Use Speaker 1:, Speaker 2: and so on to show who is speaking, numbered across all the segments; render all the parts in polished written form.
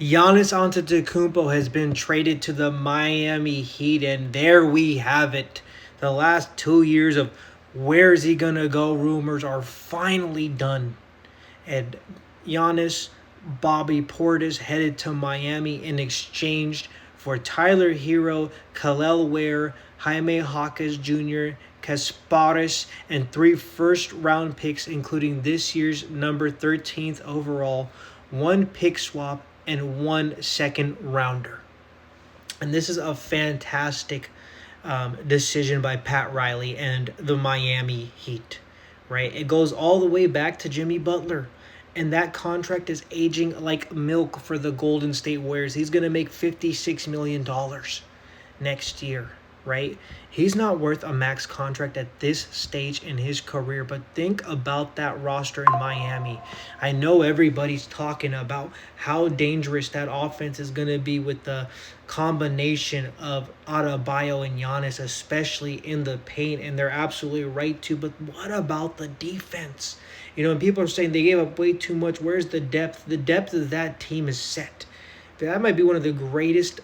Speaker 1: Giannis Antetokounmpo has been traded to the Miami Heat, and there we have it. The last 2 years of where is he gonna go rumors are finally done, and Giannis, Bobby Portis headed to Miami in exchange for Tyler Hero, Khalil Ware, Jaime Hawkins Jr., Kasparis, and 3 first-round picks, including this year's number 13th overall, 1 pick swap, and 1 second rounder. And this is a fantastic decision by Pat Riley and the Miami Heat, right? It goes all the way back to Jimmy Butler. And that contract is aging like milk for the Golden State Warriors. He's going to make $56 million next year, right? He's not worth a max contract at this stage in his career, but think about that roster in Miami. I know everybody's talking about how dangerous that offense is going to be with the combination of Adebayo and Giannis, especially in the paint, and they're absolutely right to. But what about the defense? And people are saying they gave up way too much. Where's the depth? The depth of that team is set. That might be one of the greatest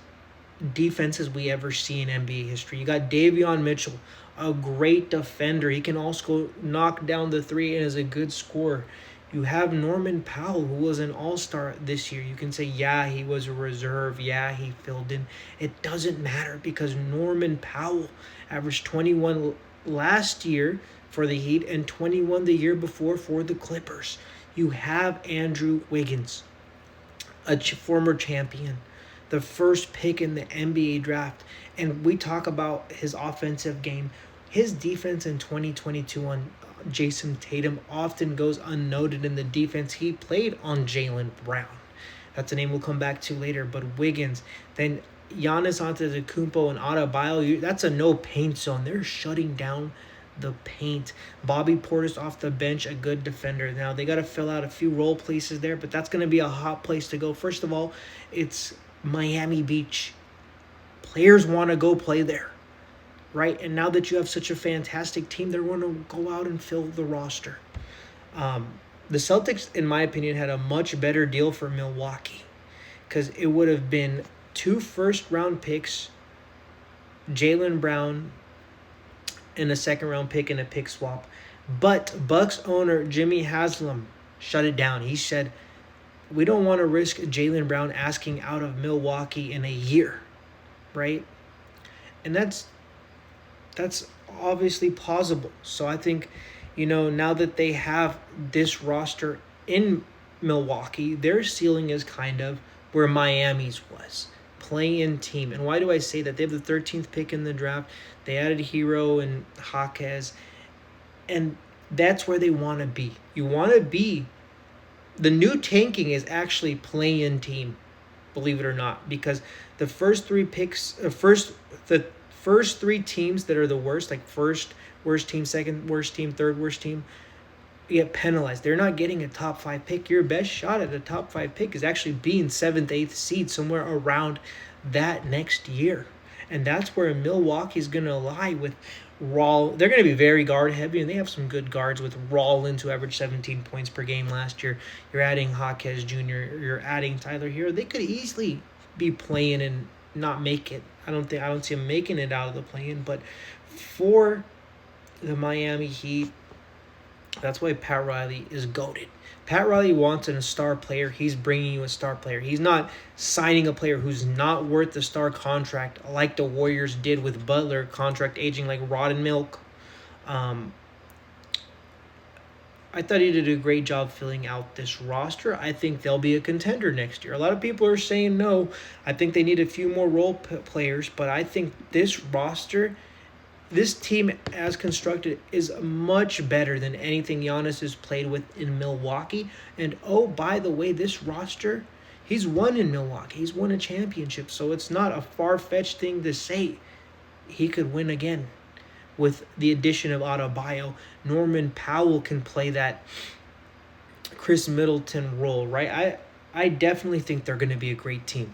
Speaker 1: defenses we ever see in NBA history. You got Davion Mitchell, a great defender. He can also knock down the three and is a good scorer. You have Norman Powell, who was an all-star this year. You can say, yeah, he was a reserve. Yeah, he filled in. It doesn't matter because Norman Powell averaged 21 last year for the Heat and 21 the year before for the Clippers. You have Andrew Wiggins, a former champion, the first pick in the NBA draft. And we talk about his offensive game. His defense in 2022 on Jason Tatum often goes unnoted in the defense he played on Jaylen Brown. That's a name we'll come back to later. But Wiggins, then Giannis Antetokounmpo and Adebayo, that's a no-paint zone. They're shutting down the paint. Bobby Portis off the bench, a good defender. Now, they got to fill out a few role places there, but that's going to be a hot place to go. First of all, it's Miami Beach. Players want to go play there, right? And now that you have such a fantastic team, they're going to go out and fill the roster. The Celtics, in my opinion, had a much better deal for Milwaukee because it would have been 2 first-round picks, Jaylen Brown, and a second-round pick and a pick swap. But Bucks owner Jimmy Haslam shut it down. He said, we don't want to risk Jaylen Brown asking out of Milwaukee in a year, right? And that's obviously plausible. So I think, now that they have this roster in Milwaukee, their ceiling is kind of where Miami's was. Play-in team. And why do I say that? They have the 13th pick in the draft. They added Hero and Hawkins. And that's where they want to be. You want to be. The new tanking is actually play-in team, believe it or not, because the first 3 picks, the first 3 teams that are the worst, like first worst team, second worst team, third worst team, get penalized. They're not getting a top 5 pick. Your best shot at a top 5 pick is actually being 7th, 8th seed, somewhere around that next year. And that's where Milwaukee's going to lie with They're going to be very guard heavy, and they have some good guards with Rollins, who averaged 17 points per game last year. You're adding Hawkins Jr., you're adding Tyler Hero. They could easily be playing and not make it. I don't see them making it out of the play-in, but for the Miami Heat, that's why Pat Riley is goated. Pat Riley wants a star player. He's bringing you a star player. He's not signing a player who's not worth the star contract like the Warriors did with Butler, contract aging like rotten milk. I thought he did a great job filling out this roster. I think they'll be a contender next year. A lot of people are saying no. I think they need a few more role players, but I think this roster, this team as constructed, is much better than anything Giannis has played with in Milwaukee. And oh, by the way, this roster, he's won in Milwaukee. He's won a championship, so it's not a far-fetched thing to say he could win again. With the addition of Adebayo, Norman Powell can play that Chris Middleton role, right? I definitely think they're going to be a great team.